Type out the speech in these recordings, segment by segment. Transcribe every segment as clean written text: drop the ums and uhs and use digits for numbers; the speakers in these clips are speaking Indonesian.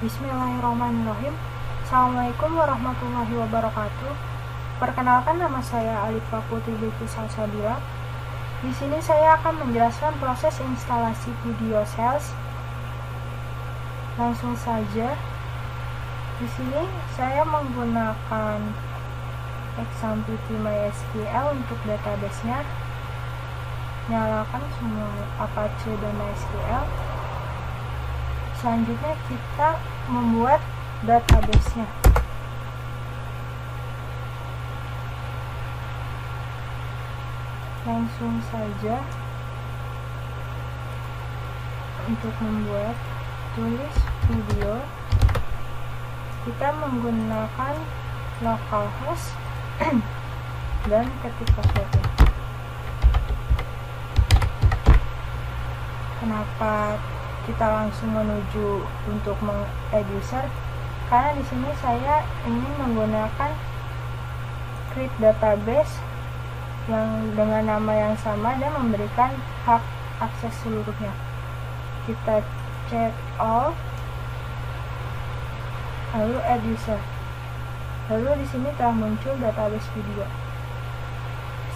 Bismillahirrahmanirrahim. Assalamualaikum warahmatullahi wabarakatuh. Perkenalkan, nama saya Alifa Putri Binti Salsabila. Di sini saya akan menjelaskan proses instalasi video sales. Langsung saja. Di sini saya menggunakan XAMPP MySQL untuk database-nya. Nyalakan semua Apache dan MySQL. Selanjutnya kita membuat database-nya. Langsung saja untuk membuat, tulis video, kita menggunakan localhost dan ketik passwordnya. Kenapa kita langsung menuju untuk meng-add user? Karena di sini saya ingin menggunakan create database yang dengan nama yang sama dan memberikan hak akses seluruhnya. Kita check all, lalu add user. Lalu di sini telah muncul database video.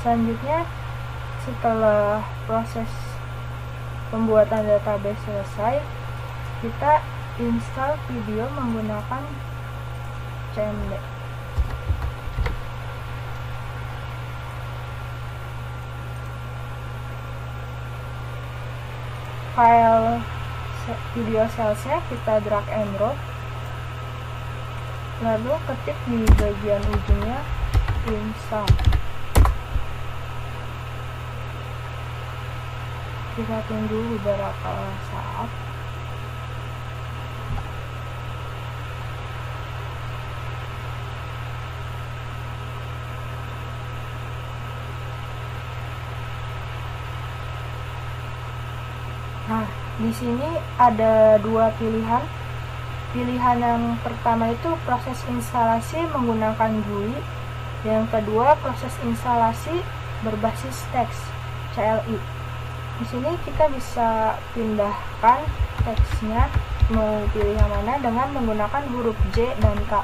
Selanjutnya, setelah proses pembuatan database selesai, kita install video menggunakan cmd. File video salesnya kita drag and drop, lalu ketik di bagian ujungnya install. Kita tunggu beberapa saat. Nah, di sini ada dua pilihan. Pilihan yang pertama itu proses instalasi menggunakan GUI. Yang kedua proses instalasi berbasis teks CLI. Di sini kita bisa pindahkan teksnya, mau pilih yang mana dengan menggunakan huruf J dan K.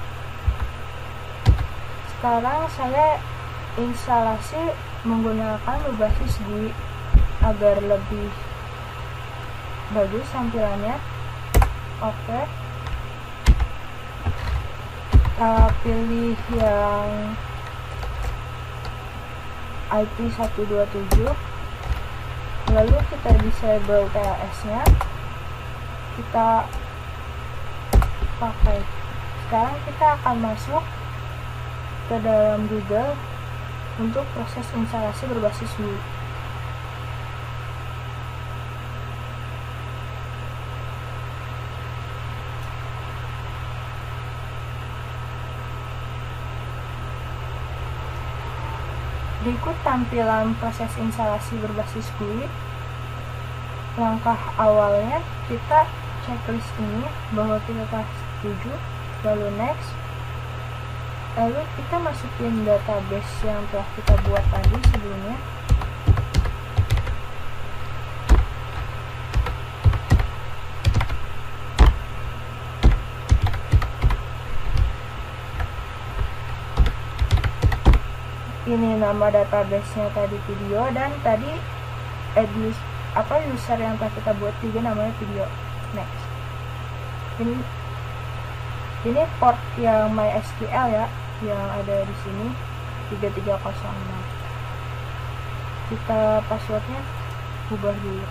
Sekarang saya instalasi menggunakan berbasis GUI agar lebih bagus tampilannya. Oke. Pilih yang IP 127. Lalu kita disable TLS-nya, kita pakai. Sekarang kita akan masuk ke dalam Google untuk proses instalasi berbasis GUI. Berikut tampilan proses instalasi berbasis GUI. Langkah awalnya kita checklist ini bahwa kita telah setuju, lalu next, lalu kita masukin database yang telah kita buat tadi sebelumnya. Ini nama database-nya tadi video, dan tadi user yang telah kita buat juga namanya video. Next. Ini port yang MySQL ya, yang ada di sini 3306. Kita passwordnya ubah dulu.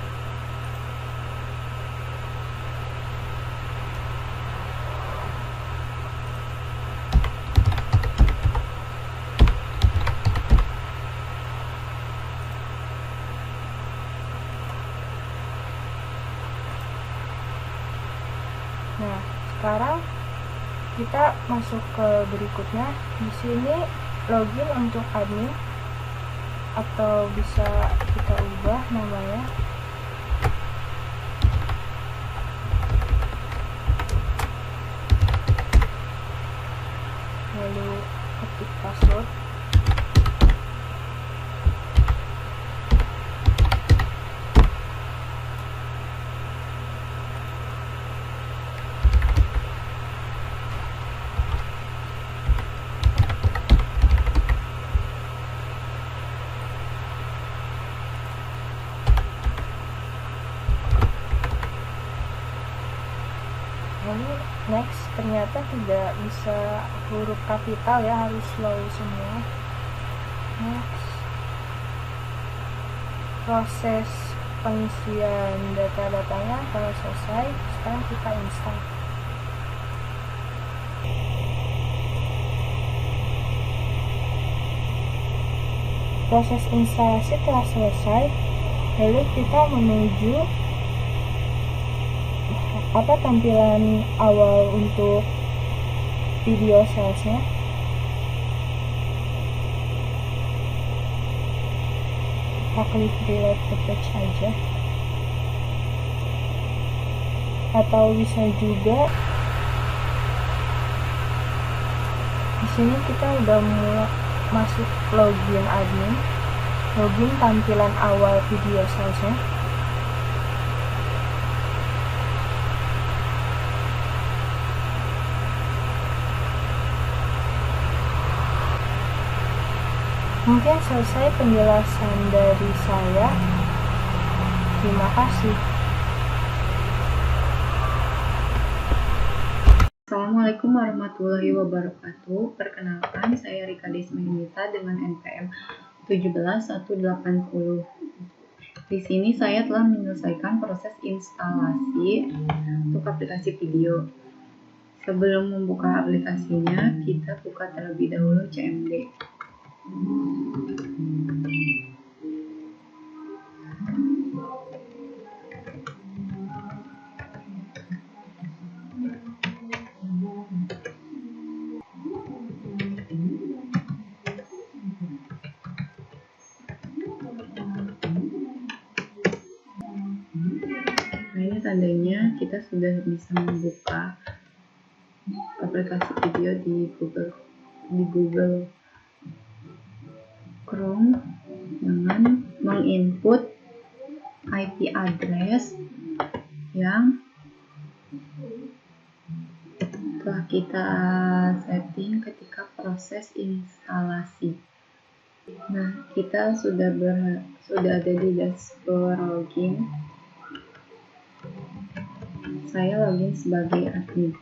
Nah, sekarang kita masuk ke berikutnya. Di sini login untuk admin, atau bisa kita ubah namanya. Lalu ketik password. lalu next, ternyata tidak bisa huruf kapital ya, harus slow semua. Next, proses pengisian data-datanya telah selesai. Sekarang kita install. Proses instalasi telah selesai, lalu kita menuju tampilan awal untuk video salesnya. Kita klik reload the page aja, atau bisa juga di sini kita udah mulai masuk login admin, login tampilan awal video salesnya. Mungkin selesai penjelasan dari saya. Terima kasih. Assalamualaikum warahmatullahi wabarakatuh. Perkenalkan, saya Rika Desmainita dengan NPM 17180. Di sini saya telah menyelesaikan proses instalasi untuk aplikasi video. Sebelum membuka aplikasinya, kita buka terlebih dahulu CMD. Nah, ini tandanya kita sudah bisa membuka aplikasi video di Google Chrome dengan menginput IP address yang telah kita setting ketika proses instalasi. Nah, kita sudah ada di dashboard login. Saya login sebagai admin.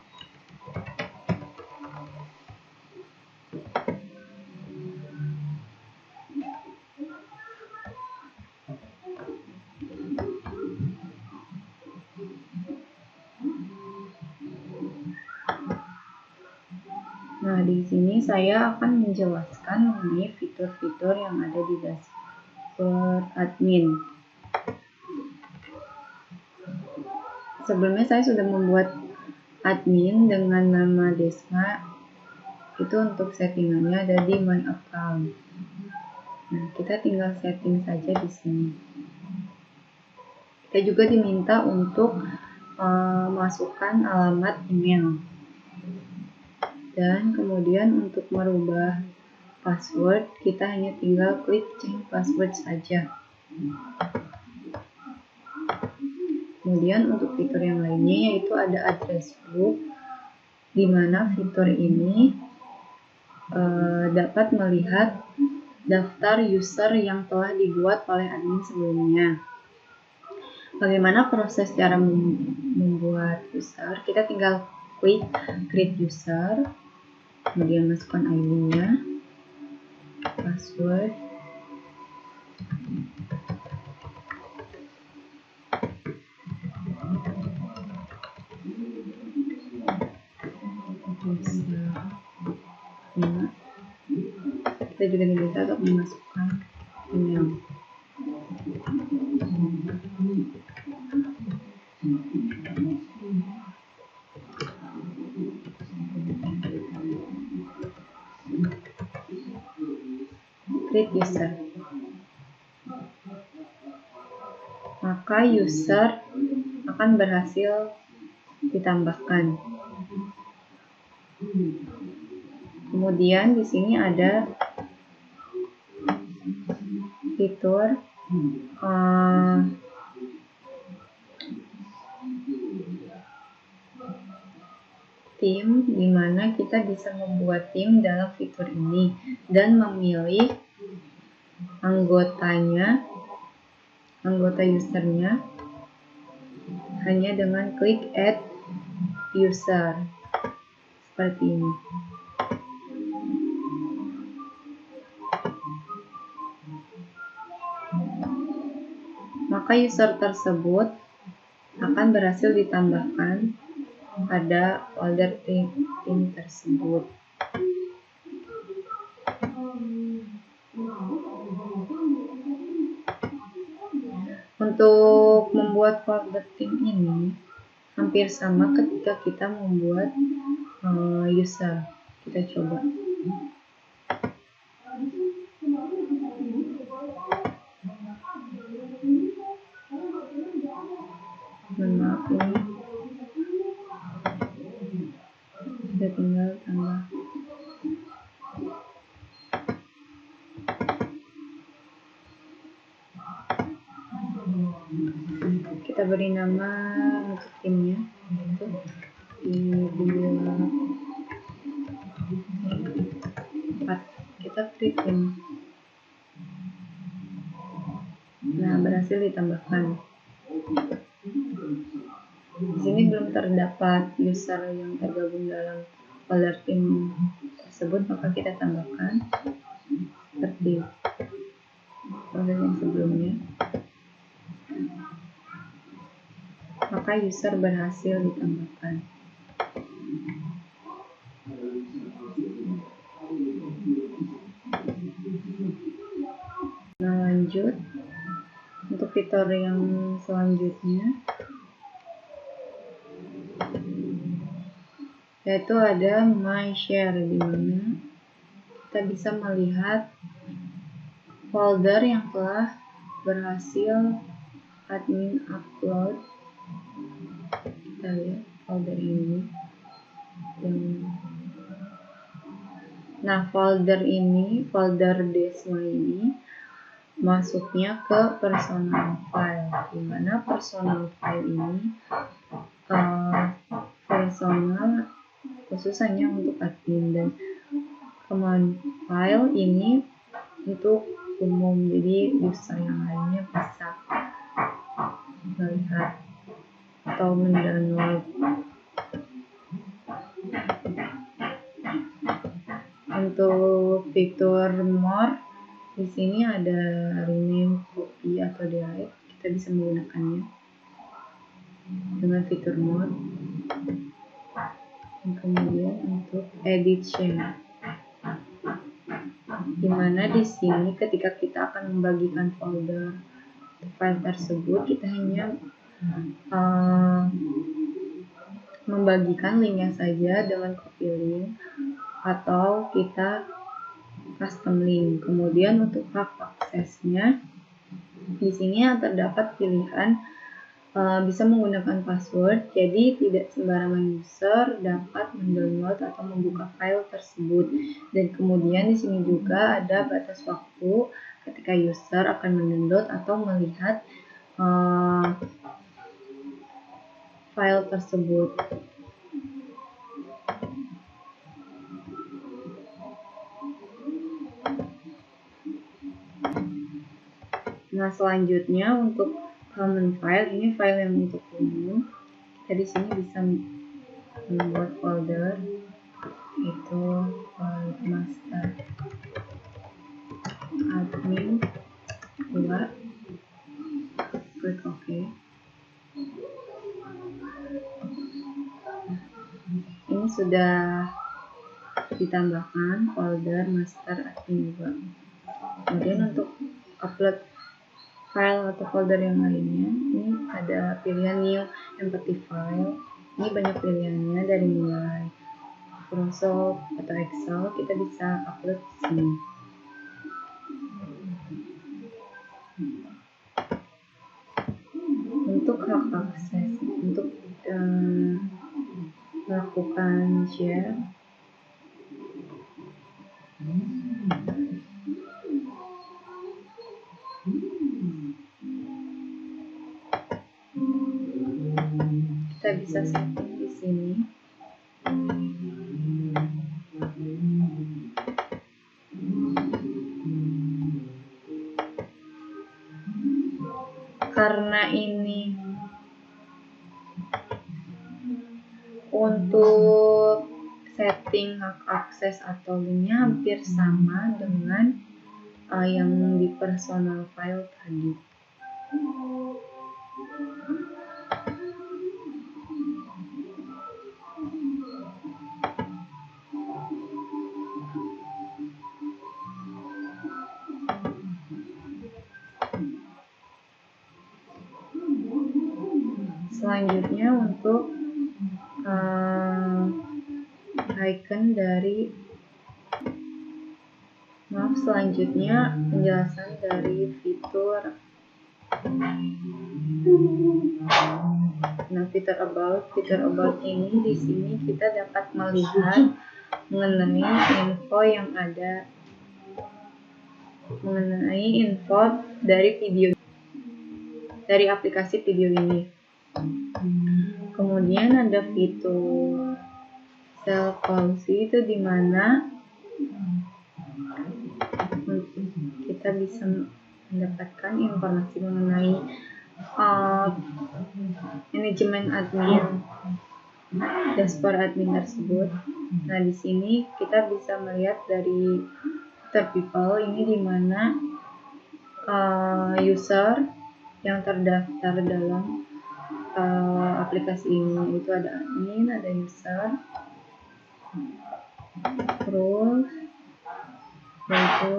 Nah, di sini saya akan menjelaskan mengenai fitur-fitur yang ada di dashboard admin. Sebelumnya saya sudah membuat admin dengan nama Desma. Itu untuk settingannya ada di My Account. Nah, kita tinggal setting saja di sini. Kita juga diminta untuk masukkan alamat email. Dan kemudian untuk merubah password, kita hanya tinggal klik change password saja. Kemudian untuk fitur yang lainnya yaitu ada address book, di mana fitur ini dapat melihat daftar user yang telah dibuat oleh admin sebelumnya. Bagaimana proses cara membuat user? Kita tinggal klik create user, kemudian masukkan ID-nya, password, kita juga diminta untuk memasukkan email. Create user. Maka user akan berhasil ditambahkan. Kemudian di sini ada fitur tim, di mana kita bisa membuat tim dalam fitur ini dan memilih anggota usernya hanya dengan klik add user seperti ini. Maka user tersebut akan berhasil ditambahkan pada folder tim tersebut. Untuk membuat folder tim ini hampir sama ketika kita membuat user. Kita coba. Maaf ini kita tinggal tambah. Kita beri nama untuk timnya, yaitu Idea 4. Kita create tim. Nah, berhasil ditambahkan. Di sini belum terdapat user yang tergabung dalam folder tim tersebut, maka kita tambahkan seperti proses yang sebelumnya. Maka user berhasil ditambahkan. Nah, lanjut untuk fitur yang selanjutnya, yaitu ada My Share, di mana kita bisa melihat folder yang telah berhasil admin upload. Kita lihat folder ini. Nah, folder ini, folder Desma ini masuknya ke personal file, di mana personal file ini personal khusus hanya untuk admin, dan command file ini untuk umum, jadi user yang lainnya bisa melihat atau mendownload. Untuk fitur more, di sini ada rename, copy atau delete. Kita bisa menggunakannya dengan fitur more. Dan kemudian untuk edit share, dimana di sini ketika kita akan membagikan folder file tersebut, kita hanya membagikan linknya saja dengan copy link atau kita custom link. Kemudian untuk hak aksesnya, di sini terdapat pilihan bisa menggunakan password, jadi tidak sembarangan user dapat mendownload atau membuka file tersebut. Dan kemudian di sini juga ada batas waktu ketika user akan mendownload atau melihat file tersebut. Nah, selanjutnya untuk common file, ini file yang untuk umum. Kita di sini bisa membuat folder, itu master admin 2, klik OK. Ini sudah ditambahkan folder master admin 2. Kemudian untuk upload file atau folder yang lainnya, ini ada pilihan new empty file. Ini banyak pilihannya, dari mulai Microsoft atau Excel, kita bisa upload di sini. Untuk hak akses, untuk melakukan share, kita bisa setting di sini. Karena ini Untuk setting hak akses atau linknya hampir sama dengan yang di personal file tadi. Selanjutnya untuk icon dari selanjutnya penjelasan dari fitur. Nah, fitur about ini di sini kita dapat melihat mengenai info yang ada, mengenai info dari video, dari aplikasi video ini. Kemudian ada fitur self policy, itu dimana kita bisa mendapatkan informasi mengenai manajemen admin, dashboard admin tersebut. Nah, di sini kita bisa melihat dari fitur people ini dimana user yang terdaftar dalam aplikasi ini itu ada admin, ada user, terus itu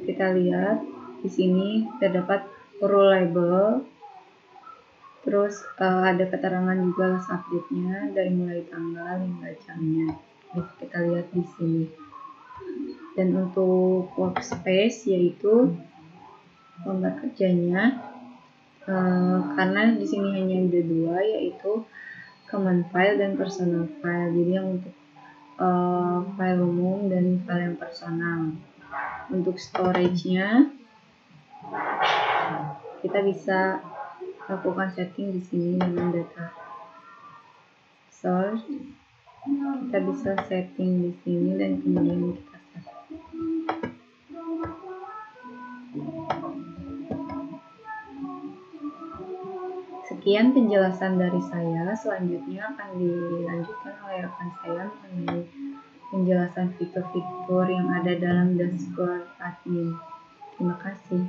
kita lihat di sini terdapat role label, terus ada keterangan juga last update-nya dari mulai tanggal hingga jamnya. Kita lihat di sini. Dan untuk workspace yaitu lembar kerjanya, karena di sini hanya ada dua, yaitu common file dan personal file. Jadi yang untuk file umum dan file yang personal. Untuk storage-nya kita bisa lakukan setting di sini dengan data source. Kita bisa setting di sini dan kemudian kita set. Sekian penjelasan dari saya. Selanjutnya akan dilanjutkan oleh rekan saya mengenai penjelasan fitur-fitur yang ada dalam dashboard admin. Terima kasih.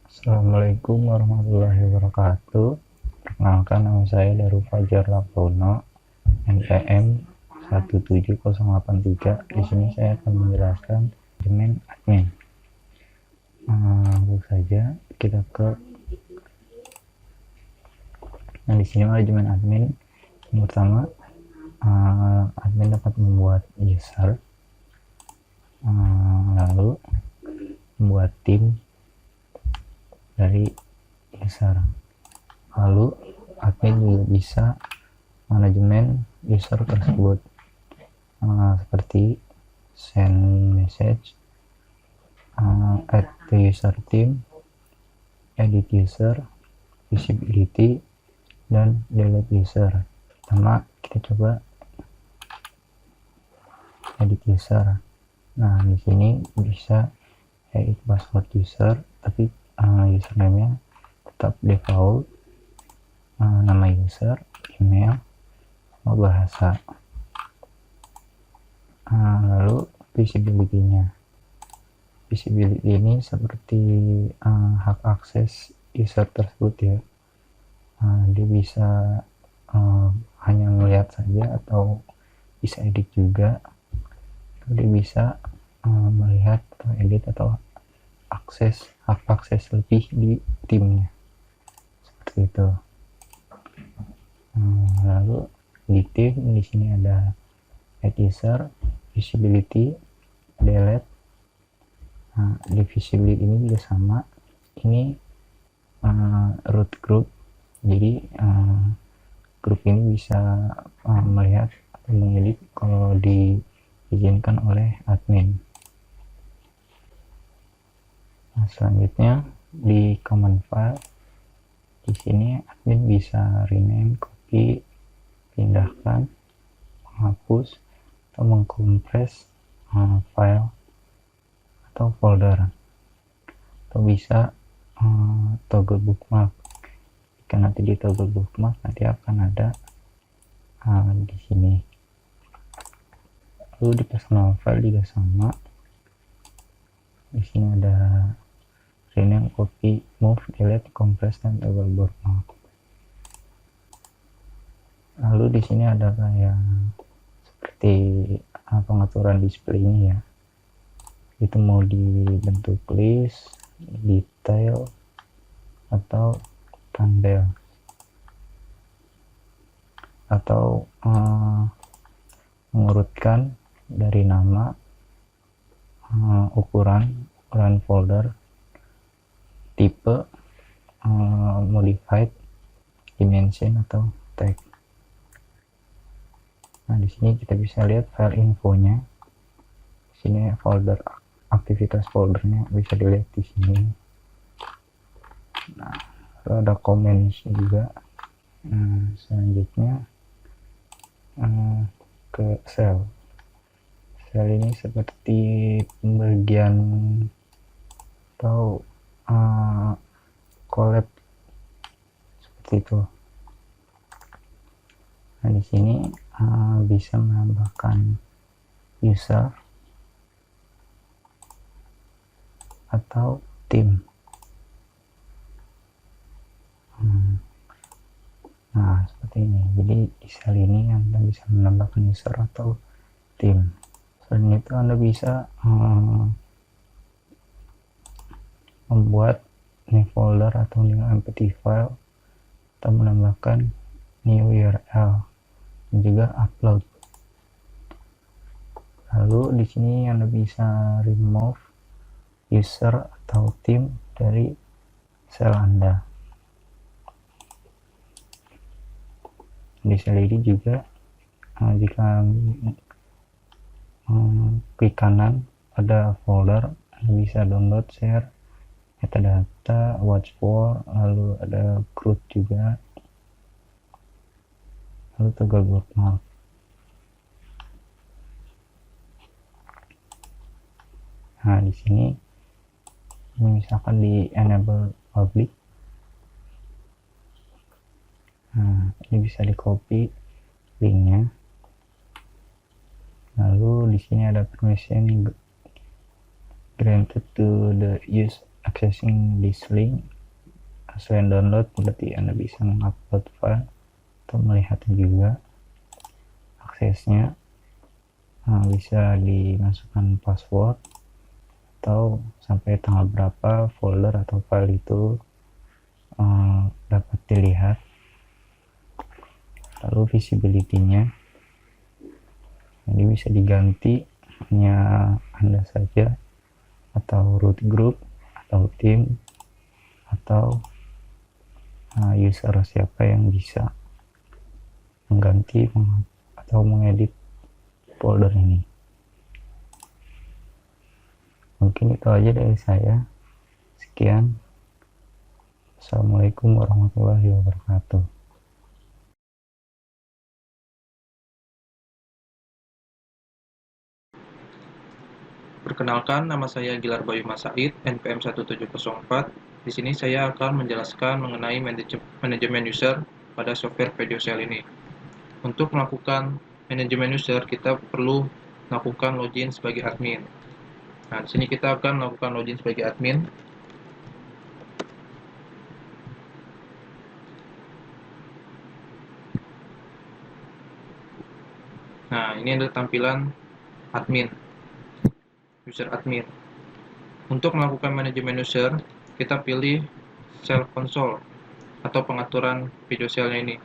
Assalamualaikum warahmatullahi wabarakatuh. Perkenalkan, nama saya Daru Fajar Lapono, NPM 17083. Di sini saya akan menjelaskan manajemen admin. Langsung saja kita ke. Nah, di sini manajemen admin. Yang pertama, admin dapat membuat user, lalu membuat tim dari user, lalu admin juga bisa manajemen user tersebut, seperti send message, add to user team, edit user, visibility, dan delete user. Pertama kita coba edit user. Nah, di sini bisa edit password user, tapi username-nya tetap default, nama user, email, sama bahasa. Lalu visibility-nya. Visibility ini seperti hak akses user tersebut ya. Dia bisa hanya melihat saja atau bisa edit juga. Dia bisa melihat atau edit atau hak akses lebih di timnya, seperti itu. Lalu di tim di sini ada add user, visibility, delete. Di visibility ini juga sama. Ini root group. Jadi grup ini bisa melihat atau mengedit kalau diizinkan oleh admin. Nah, selanjutnya di common file, di sini admin bisa rename, copy, pindahkan, menghapus, atau mengkompres file atau folder, atau bisa toggle bookmark. Jika nanti di toggle bookmark nanti akan ada di sini. Lalu di personal file juga sama. Di sini ada rename, copy, move, delete, compress, dan toggle bookmark. Lalu di sini ada kayak seperti pengaturan displaynya ya. Itu mau dibentuk list, detail, atau thumbnail, atau mengurutkan dari nama, ukuran folder, tipe, modified, dimension, atau tag. Nah, di sini kita bisa lihat file infonya. Di sini folder aktivitas foldernya bisa dilihat di sini. Nah, ada komen juga. Selanjutnya ke sel. Sel ini seperti pembagian atau collab seperti itu. Nah, di sini bisa menambahkan user atau tim. Nah, seperti ini. Jadi di sel ini Anda bisa menambahkan user atau tim. Selain itu Anda bisa membuat new folder atau new empty file, atau menambahkan new URL, dan juga upload. Lalu di sini Anda bisa remove user atau tim dari sel Anda. Di sel ini juga jika klik kanan ada folder, Anda bisa download, share, metadata, watch for, lalu ada group juga, lalu toggle bookmark. Nah, di sini misalkan di enable public. Nah, ini bisa di copy linknya. Lalu di sini ada permission granted to the use accessing this link. Selain download, berarti Anda bisa mengupload file atau melihatnya juga. Aksesnya bisa dimasukkan password atau sampai tanggal berapa folder atau file itu dapat dilihat. Lalu visibility-nya ini bisa diganti hanya Anda saja, atau root group, atau tim, atau user siapa yang bisa mengganti atau mengedit folder ini. Mungkin itu aja dari saya. Sekian. Assalamualaikum warahmatullahi wabarakatuh. Perkenalkan, nama saya Gilar Bayu Mas Said, NPM 1704. Di sini saya akan menjelaskan mengenai manajemen user pada software VideoShell ini. Untuk melakukan manajemen user, kita perlu melakukan login sebagai admin. Nah, di sini kita akan melakukan login sebagai admin. Nah, ini adalah tampilan admin, user admin. Untuk melakukan manajemen user, kita pilih shell console atau pengaturan VideoShell-nya ini.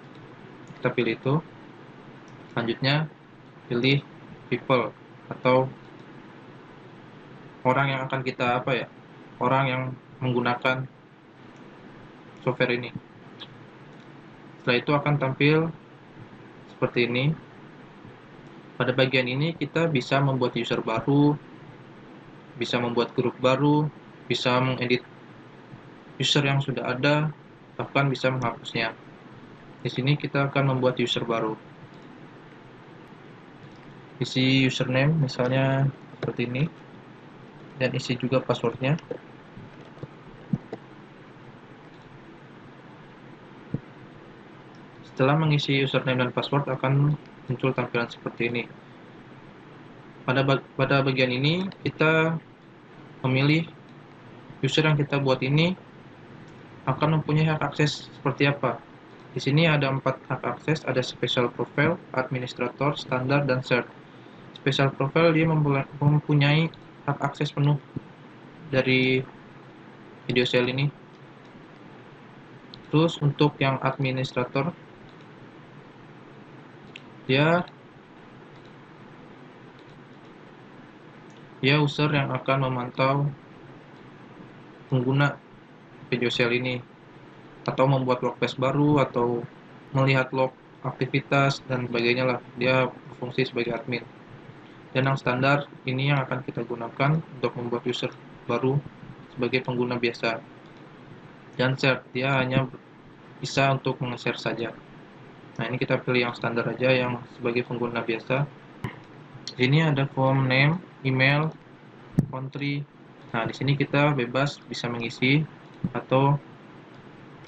Kita pilih itu. Selanjutnya, pilih people atau orang yang akan kita orang yang menggunakan software ini. Setelah itu akan tampil seperti ini. Pada bagian ini kita bisa membuat user baru, bisa membuat grup baru, bisa mengedit user yang sudah ada, bahkan bisa menghapusnya. Di sini kita akan membuat user baru. Isi username misalnya seperti ini, dan isi juga passwordnya. Setelah mengisi username dan password akan muncul tampilan seperti ini. Pada bagian ini kita memilih user yang kita buat ini akan mempunyai hak akses seperti apa. Di sini ada 4 hak akses, ada special profile, administrator, standar, dan shared. Special profile dia mempunyai hak akses penuh dari video shell ini. Terus untuk yang administrator, dia user yang akan memantau pengguna video shell ini, atau membuat workspace baru, atau melihat log aktivitas dan sebagainya lah. Dia berfungsi sebagai admin. Dan yang standar ini yang akan kita gunakan untuk membuat user baru sebagai pengguna biasa. Dan share, dia hanya bisa untuk meng-share saja. Nah, ini kita pilih yang standar aja, yang sebagai pengguna biasa. Di sini ada form name, email, country. Nah, di sini kita bebas bisa mengisi atau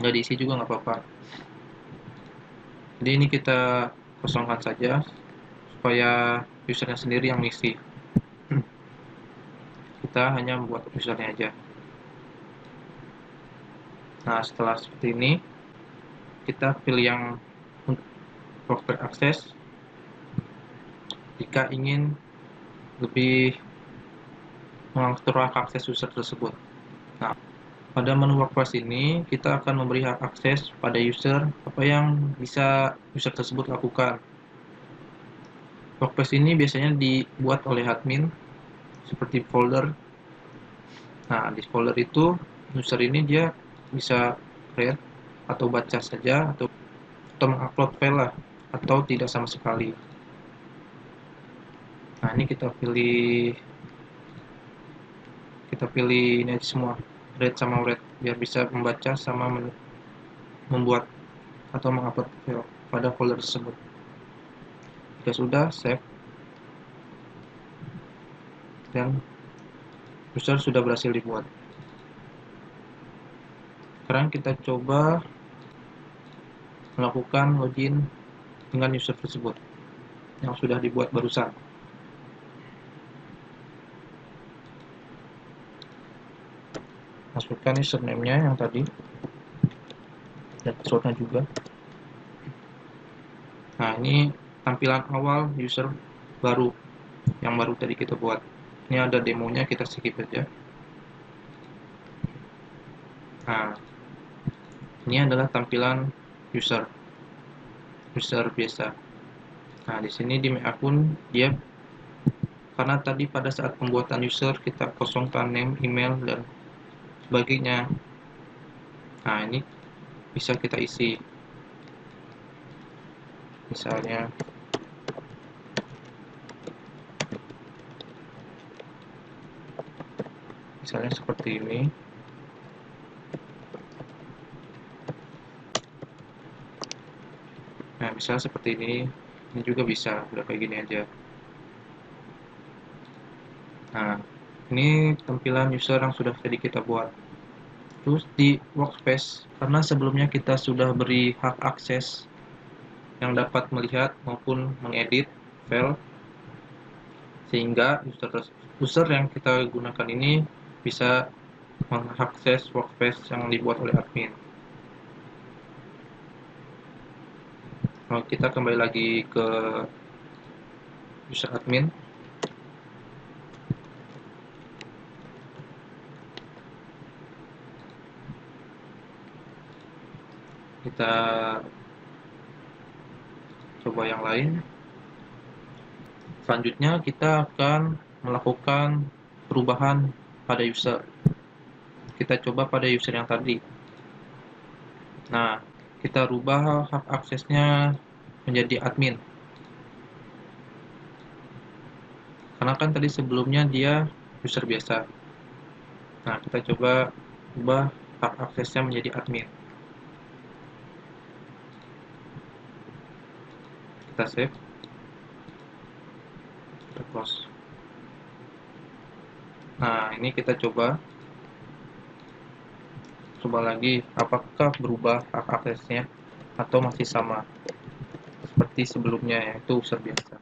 nggak diisi juga nggak apa-apa. Jadi ini kita kosongkan saja supaya usernya sendiri yang mengisi. Kita hanya membuat usernya aja. Nah, setelah seperti ini, kita pilih yang workspace access jika ingin lebih mengatur hak akses user tersebut. Nah, pada menu workspace ini kita akan memberi hak akses pada user apa yang bisa user tersebut lakukan. Workspace ini biasanya dibuat oleh admin seperti folder. Nah, di folder itu user ini dia bisa read atau baca saja, atau mengupload file lah, atau tidak sama sekali. Nah, ini kita pilih ini aja semua, read sama write, biar bisa membaca sama membuat atau mengupload file pada folder tersebut. Jika sudah, save, dan user sudah berhasil dibuat. Sekarang kita coba melakukan login dengan user tersebut yang sudah dibuat barusan. Masukkan username-nya yang tadi dan password-nya juga. Nah, ini tampilan awal user baru yang baru tadi kita buat. Ini ada demonya, kita skip aja. Nah, ini adalah tampilan user biasa. Nah, di sini di My Akun dia, karena tadi pada saat pembuatan user kita kosongkan name, email, dan sebagainya. Nah, ini bisa kita isi. Misalnya seperti ini. Nah, misalnya seperti ini juga bisa, udah kayak gini aja. Nah, ini tampilan user yang sudah tadi kita buat. Terus di workspace, karena sebelumnya kita sudah beri hak akses yang dapat melihat maupun mengedit file, sehingga user yang kita gunakan ini bisa mengakses workspace yang dibuat oleh admin. Nah, kita kembali lagi ke user admin. Kita coba yang lain. Selanjutnya kita akan melakukan perubahan pada user. Kita coba pada user yang tadi. Nah, kita rubah hak aksesnya menjadi admin. Karena kan tadi sebelumnya dia user biasa. Nah, kita coba ubah hak aksesnya menjadi admin. Kita save. Kita close. Nah, ini kita coba lagi apakah berubah hak aksesnya. atau masih sama seperti sebelumnya, yaitu user biasa.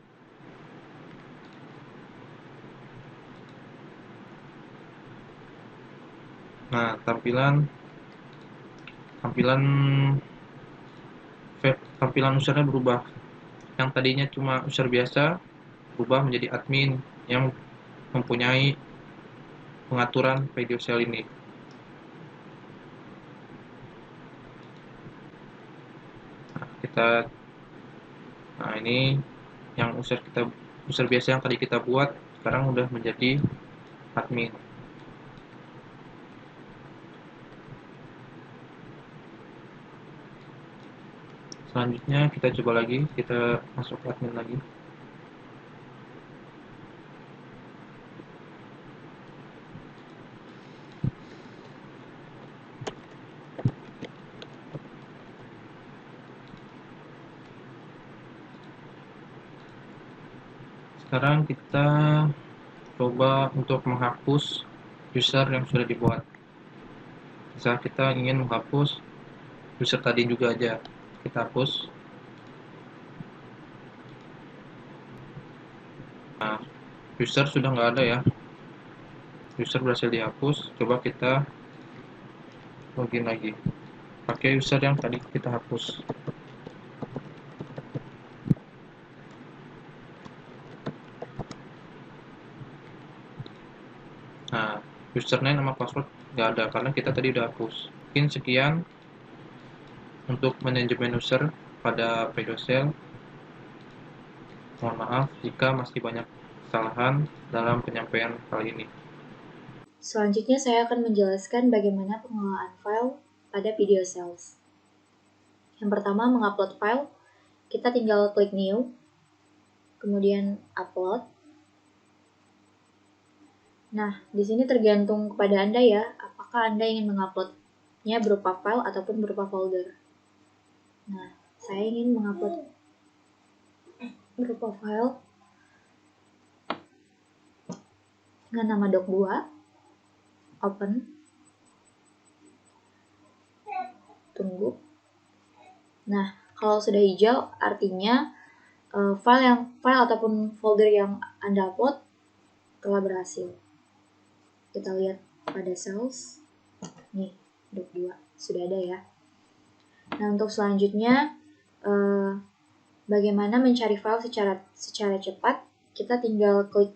Nah, tampilan usernya berubah. Yang tadinya cuma user biasa berubah menjadi admin yang mempunyai pengaturan video cell ini. Nah, ini yang user biasa yang tadi kita buat sekarang udah menjadi admin. Selanjutnya kita coba lagi, kita masuk ke admin lagi. Sekarang kita coba untuk menghapus user yang sudah dibuat. Misal kita ingin menghapus user tadi juga aja, kita hapus. Nah, user sudah nggak ada ya, user berhasil dihapus. Coba kita login lagi pakai user yang tadi kita hapus. Nah, username sama password nggak ada karena kita tadi udah hapus. Mungkin sekian untuk manajemen user pada Pedocel. Mohon maaf jika masih banyak kesalahan dalam penyampaian kali ini. Selanjutnya saya akan menjelaskan bagaimana pengelolaan file pada Pedocel. Yang pertama, mengupload file. Kita tinggal klik new, kemudian upload. Nah, di sini tergantung kepada Anda ya, apakah Anda ingin menguploadnya berupa file ataupun berupa folder. Nah, saya ingin mengupload berupa file dengan nama doc2, open, tunggu. Nah, kalau sudah hijau artinya file ataupun folder yang Anda upload telah berhasil. Kita lihat pada cells, nih doc2 sudah ada ya. Nah, untuk selanjutnya bagaimana mencari file secara cepat? Kita tinggal klik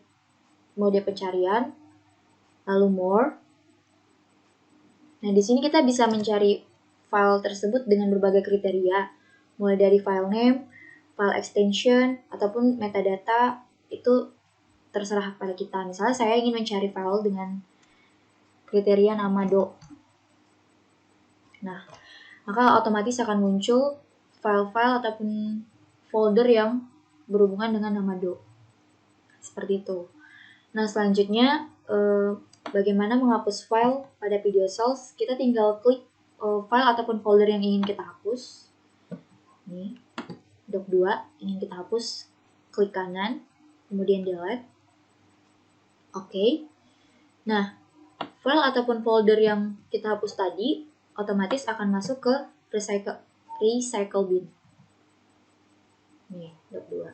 mode pencarian, lalu more. Nah, di sini kita bisa mencari file tersebut dengan berbagai kriteria, mulai dari file name, file extension, ataupun metadata. Itu terserah pada kita. Misalnya saya ingin mencari file dengan kriteria nama do. Nah, maka otomatis akan muncul file-file ataupun folder yang berhubungan dengan nama do. Seperti itu. Nah, selanjutnya bagaimana menghapus file pada Pedocel? Kita tinggal klik file ataupun folder yang ingin kita hapus. Ini doc2 ingin kita hapus, klik kanan, kemudian delete. Oke. Nah, file ataupun folder yang kita hapus tadi otomatis akan masuk ke recycle bin. Nih, doc2.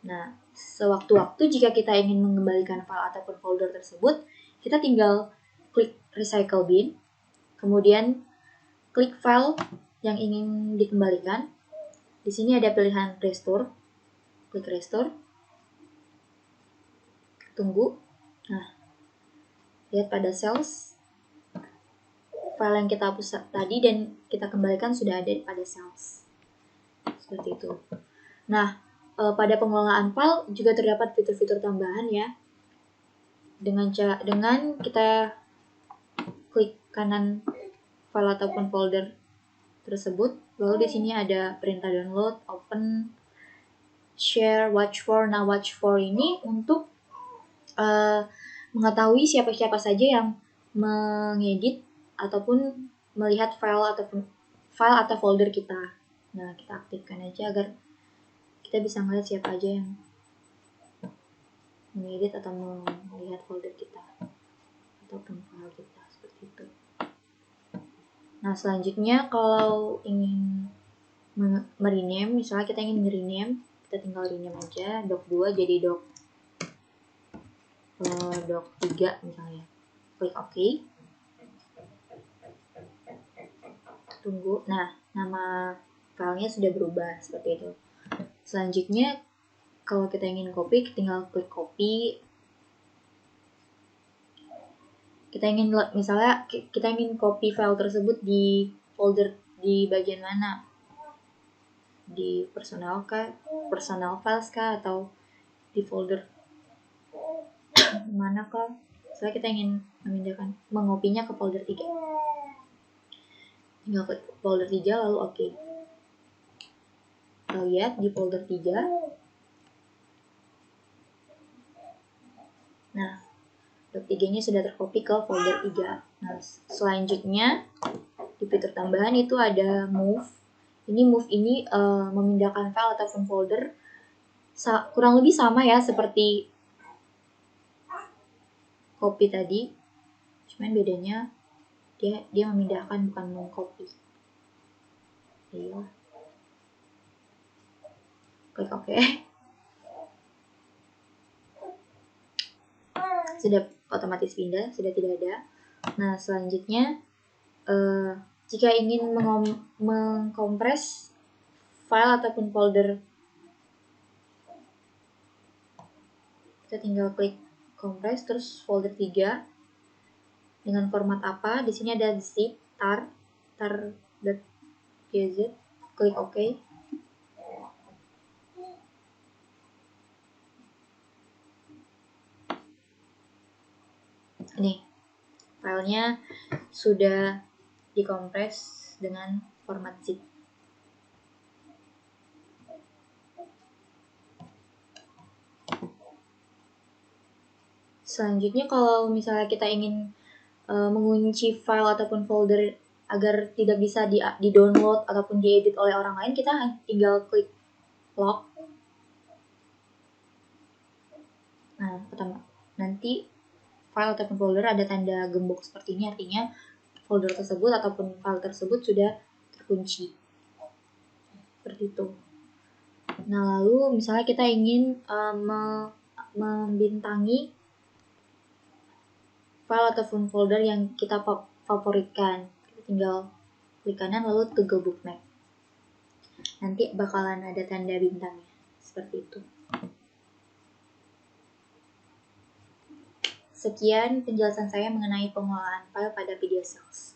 Nah, sewaktu-waktu jika kita ingin mengembalikan file ataupun folder tersebut, kita tinggal klik recycle bin, kemudian klik file yang ingin dikembalikan. Di sini ada pilihan restore, klik restore, tunggu. Nah, lihat pada cells, file yang kita hapus tadi dan kita kembalikan sudah ada pada cells. Seperti itu. Nah, pada pengelolaan file juga terdapat fitur-fitur tambahan ya. Dengan kita klik kanan file ataupun folder tersebut, lalu di sini ada perintah download, open, share, watch for. Nah, watch for ini untuk mengetahui siapa-siapa saja yang mengedit ataupun melihat file atau folder kita. Nah, kita aktifkan aja agar kita bisa melihat siapa aja yang mengedit atau melihat folder kita ataupun file kita, seperti itu. Nah, selanjutnya kalau ingin merename, misalnya kita ingin rename, kita tinggal rename aja doc 2 jadi doc 3 misalnya. Klik OK. Tunggu. Nah, nama filenya sudah berubah seperti itu. Selanjutnya, kalau kita ingin copy, tinggal klik copy. Kita ingin, misalnya kita ingin copy file tersebut di folder di bagian mana? Di personal files kah, atau di folder mana kah? Misalnya kita ingin mengopinya ke folder 3. Tinggal klik folder 3 lalu OK. Kita lihat di folder 3. Nah, doc 3-nya sudah tercopy ke folder 3. Nah, selanjutnya di fitur tambahan itu ada move. Move ini memindahkan file ataupun folder kurang lebih sama ya seperti copy tadi. Cuman bedanya dia memindahkan bukan mengcopy. Iya. Klik OK. Sudah otomatis pindah, sudah tidak ada. Nah, selanjutnya jika ingin mengkompres file ataupun folder, kita tinggal klik compress terus folder 3 dengan format apa. Di sini ada zip tar.gz, klik OK. Nih, filenya sudah dikompres dengan format zip. Selanjutnya, kalau misalnya kita ingin mengunci file ataupun folder agar tidak bisa di-download ataupun diedit oleh orang lain, kita tinggal klik lock. Nah, nanti file ataupun folder ada tanda gembok seperti ini, artinya folder tersebut ataupun file tersebut sudah terkunci. Seperti itu. Nah, lalu misalnya kita ingin membintangi file ataupun folder yang kita favoritkan, kita tinggal klik kanan lalu to go bookmark. Nanti bakalan ada tanda bintangnya, seperti itu. Sekian penjelasan saya mengenai pengelolaan file pada PDA Sales.